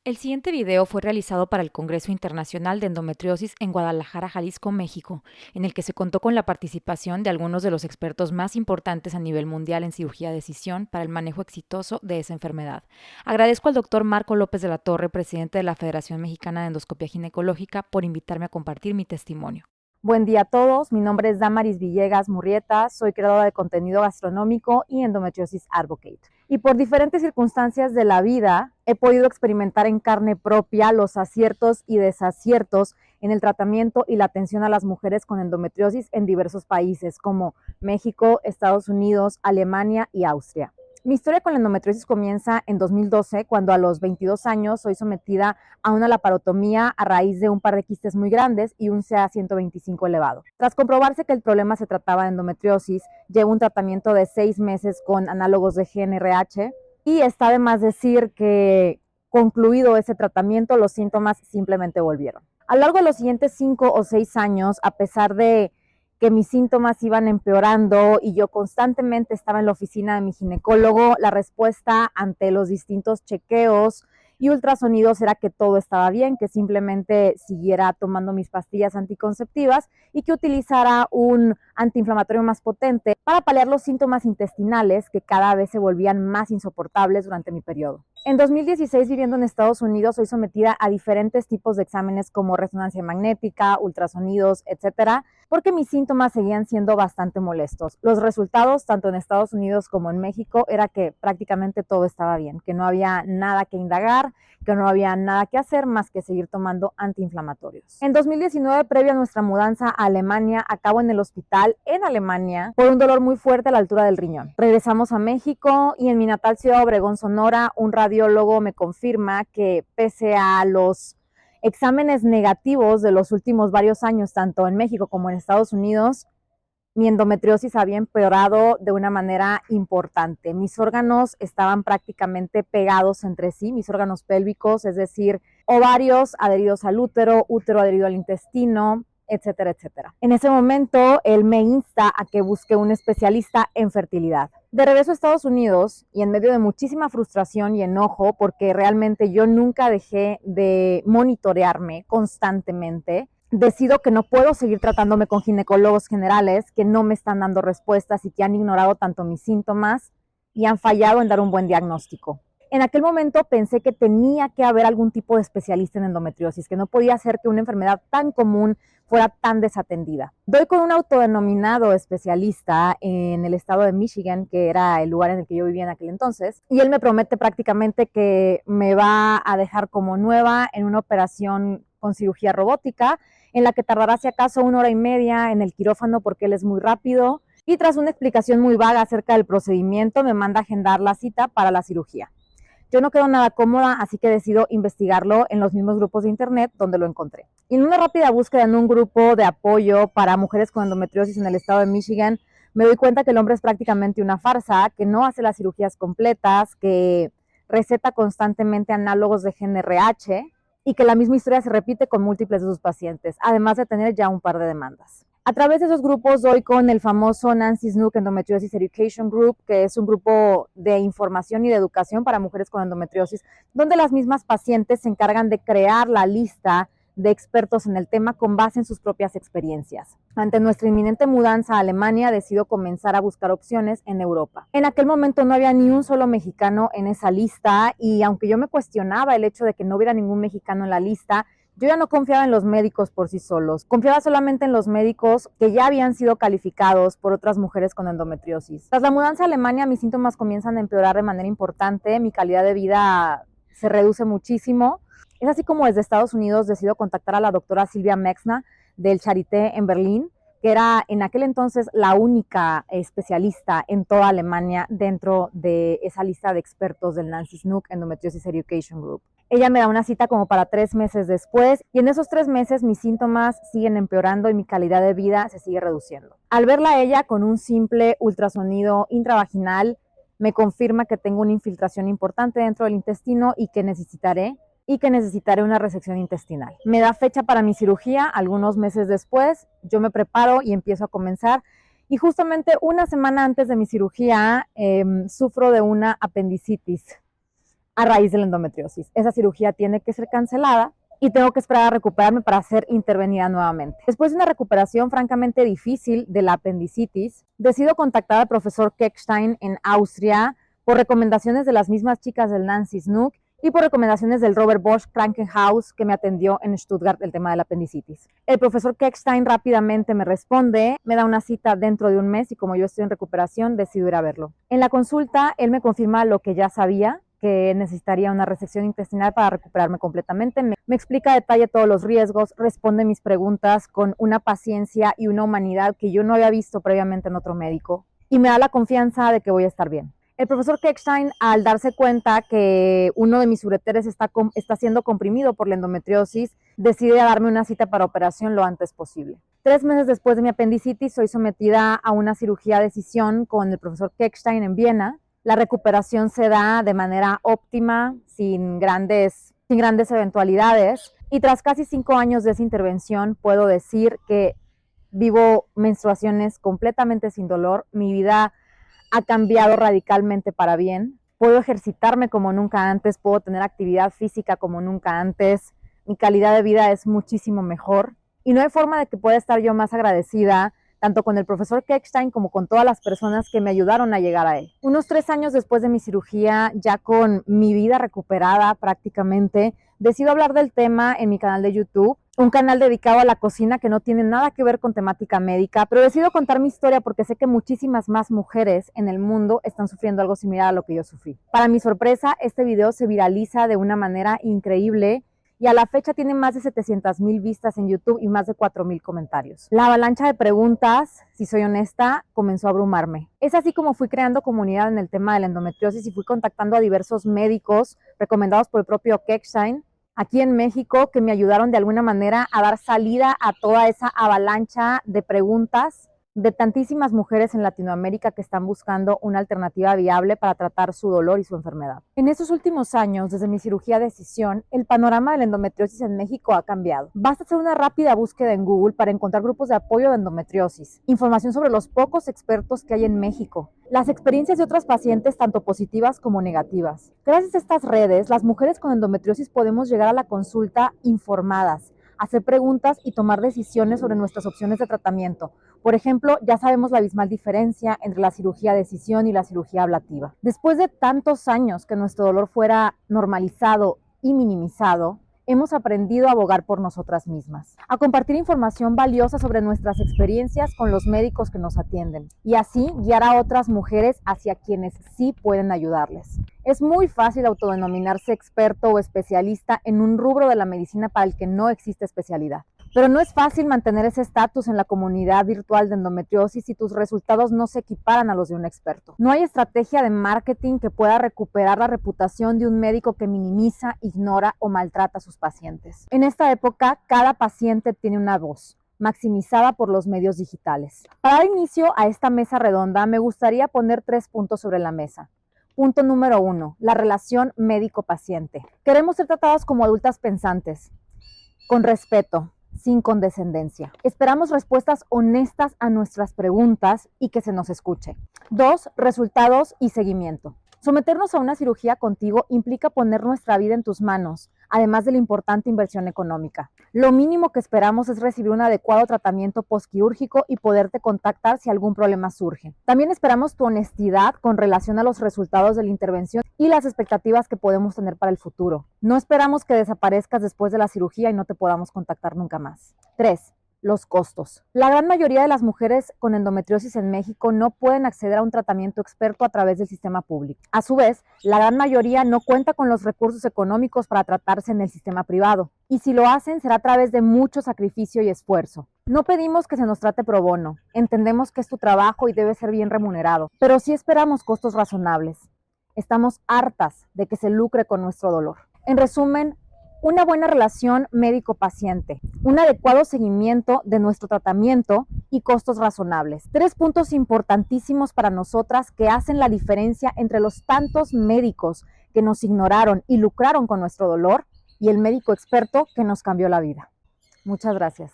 El siguiente video fue realizado para el Congreso Internacional de Endometriosis en Guadalajara, Jalisco, México, en el que se contó con la participación de algunos de los expertos más importantes a nivel mundial en cirugía de decisión para el manejo exitoso de esa enfermedad. Agradezco al doctor Marco López de la Torre, presidente de la Federación Mexicana de Endoscopia Ginecológica, por invitarme a compartir mi testimonio. Buen día a todos, mi nombre es Damaris Villegas Murrieta, soy creadora de contenido gastronómico y Endometriosis Advocate. Y por diferentes circunstancias de la vida he podido experimentar en carne propia los aciertos y desaciertos en el tratamiento y la atención a las mujeres con endometriosis en diversos países como México, Estados Unidos, Alemania y Austria. Mi historia con la endometriosis comienza en 2012, cuando a los 22 años soy sometida a una laparotomía a raíz de un par de quistes muy grandes y un CA-125 elevado. Tras comprobarse que el problema se trataba de endometriosis, llevo un tratamiento de 6 meses con análogos de GnRH y está de más decir que concluido ese tratamiento, los síntomas simplemente volvieron. A lo largo de los siguientes 5 o 6 años, a pesar de que mis síntomas iban empeorando y yo constantemente estaba en la oficina de mi ginecólogo, la respuesta ante los distintos chequeos y ultrasonidos era que todo estaba bien, que simplemente siguiera tomando mis pastillas anticonceptivas y que utilizara un antiinflamatorio más potente para paliar los síntomas intestinales que cada vez se volvían más insoportables durante mi periodo. En 2016, viviendo en Estados Unidos, soy sometida a diferentes tipos de exámenes como resonancia magnética, ultrasonidos, etcétera, porque mis síntomas seguían siendo bastante molestos. Los resultados, tanto en Estados Unidos como en México, era que prácticamente todo estaba bien, que no había nada que indagar, que no había nada que hacer más que seguir tomando antiinflamatorios. En 2019, previo a nuestra mudanza a Alemania, acabo en el hospital en Alemania por un dolor muy fuerte a la altura del riñón. Regresamos a México y en mi natal ciudad Obregón, Sonora, un radiólogo me confirma que pese a los exámenes negativos de los últimos varios años, tanto en México como en Estados Unidos, mi endometriosis había empeorado de una manera importante. Mis órganos estaban prácticamente pegados entre sí, mis órganos pélvicos, es decir, ovarios adheridos al útero, útero adherido al intestino, etcétera, etcétera. En ese momento, él me insta a que busque un especialista en fertilidad. De regreso a Estados Unidos y en medio de muchísima frustración y enojo, porque realmente yo nunca dejé de monitorearme constantemente, decido que no puedo seguir tratándome con ginecólogos generales que no me están dando respuestas y que han ignorado tanto mis síntomas y han fallado en dar un buen diagnóstico. En aquel momento pensé que tenía que haber algún tipo de especialista en endometriosis, que no podía ser que una enfermedad tan común fuera tan desatendida. Doy con un autodenominado especialista en el estado de Michigan, que era el lugar en el que yo vivía en aquel entonces, y él me promete prácticamente que me va a dejar como nueva en una operación con cirugía robótica, en la que tardará si acaso 1 hora y media en el quirófano porque él es muy rápido, y tras una explicación muy vaga acerca del procedimiento me manda a agendar la cita para la cirugía. Yo no quedo nada cómoda, así que decido investigarlo en los mismos grupos de internet donde lo encontré. Y en una rápida búsqueda en un grupo de apoyo para mujeres con endometriosis en el estado de Michigan, me doy cuenta que el hombre es prácticamente una farsa, que no hace las cirugías completas, que receta constantemente análogos de GnRH y que la misma historia se repite con múltiples de sus pacientes, además de tener ya un par de demandas. A través de esos grupos doy con el famoso Nancy Snook Endometriosis Education Group, que es un grupo de información y de educación para mujeres con endometriosis, donde las mismas pacientes se encargan de crear la lista de expertos en el tema con base en sus propias experiencias. Ante nuestra inminente mudanza a Alemania, decido comenzar a buscar opciones en Europa. En aquel momento no había ni un solo mexicano en esa lista y aunque yo me cuestionaba el hecho de que no hubiera ningún mexicano en la lista, yo ya no confiaba en los médicos por sí solos, confiaba solamente en los médicos que ya habían sido calificados por otras mujeres con endometriosis. Tras la mudanza a Alemania, mis síntomas comienzan a empeorar de manera importante, mi calidad de vida se reduce muchísimo. Es así como desde Estados Unidos decido contactar a la doctora Silvia Mexna del Charité en Berlín, que era en aquel entonces la única especialista en toda Alemania dentro de esa lista de expertos del Nancy Snook Endometriosis Education Group. Ella me da una cita como para 3 meses después y en esos 3 meses mis síntomas siguen empeorando y mi calidad de vida se sigue reduciendo. Al verla a ella con un simple ultrasonido intravaginal, me confirma que tengo una infiltración importante dentro del intestino y que necesitaré una resección intestinal. Me da fecha para mi cirugía, algunos meses después, yo me preparo y empiezo a comenzar. Y justamente una semana antes de mi cirugía sufro de una apendicitis. a raíz de la endometriosis. Esa cirugía tiene que ser cancelada y tengo que esperar a recuperarme para ser intervenida nuevamente. Después de una recuperación francamente difícil de la apendicitis, decido contactar al profesor Keckstein en Austria por recomendaciones de las mismas chicas del Nancy Snook y por recomendaciones del Robert Bosch Krankenhaus que me atendió en Stuttgart el tema de la apendicitis. El profesor Keckstein rápidamente me responde, me da una cita dentro de un mes y como yo estoy en recuperación decido ir a verlo. En la consulta él me confirma lo que ya sabía, que necesitaría una resección intestinal para recuperarme completamente. Me explica a detalle todos los riesgos, responde mis preguntas con una paciencia y una humanidad que yo no había visto previamente en otro médico y me da la confianza de que voy a estar bien. El profesor Keckstein, al darse cuenta que uno de mis ureteres está siendo comprimido por la endometriosis, decide darme una cita para operación lo antes posible. 3 meses después de mi apendicitis, soy sometida a una cirugía de cisión con el profesor Keckstein en Viena. La recuperación se da de manera óptima, sin grandes eventualidades. Y tras casi 5 años de esa intervención, puedo decir que vivo menstruaciones completamente sin dolor. Mi vida ha cambiado radicalmente para bien. Puedo ejercitarme como nunca antes, puedo tener actividad física como nunca antes. Mi calidad de vida es muchísimo mejor. Y no hay forma de que pueda estar yo más agradecida tanto con el profesor Keckstein como con todas las personas que me ayudaron a llegar a él. Unos 3 años después de mi cirugía, ya con mi vida recuperada prácticamente, decido hablar del tema en mi canal de YouTube, un canal dedicado a la cocina que no tiene nada que ver con temática médica, pero decido contar mi historia porque sé que muchísimas más mujeres en el mundo están sufriendo algo similar a lo que yo sufrí. Para mi sorpresa, este video se viraliza de una manera increíble y a la fecha tiene más de 700,000 vistas en YouTube y más de 4,000 comentarios. La avalancha de preguntas, si soy honesta, comenzó a abrumarme. Es así como fui creando comunidad en el tema de la endometriosis y fui contactando a diversos médicos recomendados por el propio Keckstein aquí en México que me ayudaron de alguna manera a dar salida a toda esa avalancha de preguntas de tantísimas mujeres en Latinoamérica que están buscando una alternativa viable para tratar su dolor y su enfermedad. En estos últimos años, desde mi cirugía de decisión, el panorama de la endometriosis en México ha cambiado. Basta hacer una rápida búsqueda en Google para encontrar grupos de apoyo de endometriosis, información sobre los pocos expertos que hay en México, las experiencias de otras pacientes tanto positivas como negativas. Gracias a estas redes, las mujeres con endometriosis podemos llegar a la consulta informadas, hacer preguntas y tomar decisiones sobre nuestras opciones de tratamiento. Por ejemplo, ya sabemos la abismal diferencia entre la cirugía de decisión y la cirugía ablativa. Después de tantos años que nuestro dolor fuera normalizado y minimizado, hemos aprendido a abogar por nosotras mismas, a compartir información valiosa sobre nuestras experiencias con los médicos que nos atienden y así guiar a otras mujeres hacia quienes sí pueden ayudarles. Es muy fácil autodenominarse experto o especialista en un rubro de la medicina para el que no existe especialidad. Pero no es fácil mantener ese estatus en la comunidad virtual de endometriosis si tus resultados no se equiparan a los de un experto. No hay estrategia de marketing que pueda recuperar la reputación de un médico que minimiza, ignora o maltrata a sus pacientes. En esta época, cada paciente tiene una voz, maximizada por los medios digitales. Para dar inicio a esta mesa redonda, me gustaría poner 3 puntos sobre la mesa. Punto número 1, la relación médico-paciente. Queremos ser tratadas como adultas pensantes, con respeto, sin condescendencia. Esperamos respuestas honestas a nuestras preguntas y que se nos escuche. 2, resultados y seguimiento. Someternos a una cirugía contigo implica poner nuestra vida en tus manos, además de la importante inversión económica. Lo mínimo que esperamos es recibir un adecuado tratamiento postquirúrgico y poderte contactar si algún problema surge. También esperamos tu honestidad con relación a los resultados de la intervención y las expectativas que podemos tener para el futuro. No esperamos que desaparezcas después de la cirugía y no te podamos contactar nunca más. 3. Los costos. La gran mayoría de las mujeres con endometriosis en México no pueden acceder a un tratamiento experto a través del sistema público. A su vez, la gran mayoría no cuenta con los recursos económicos para tratarse en el sistema privado. Y si lo hacen, será a través de mucho sacrificio y esfuerzo. No pedimos que se nos trate pro bono. Entendemos que es tu trabajo y debe ser bien remunerado. Pero sí esperamos costos razonables. Estamos hartas de que se lucre con nuestro dolor. En resumen, una buena relación médico-paciente, un adecuado seguimiento de nuestro tratamiento y costos razonables. 3 puntos importantísimos para nosotras que hacen la diferencia entre los tantos médicos que nos ignoraron y lucraron con nuestro dolor y el médico experto que nos cambió la vida. Muchas gracias.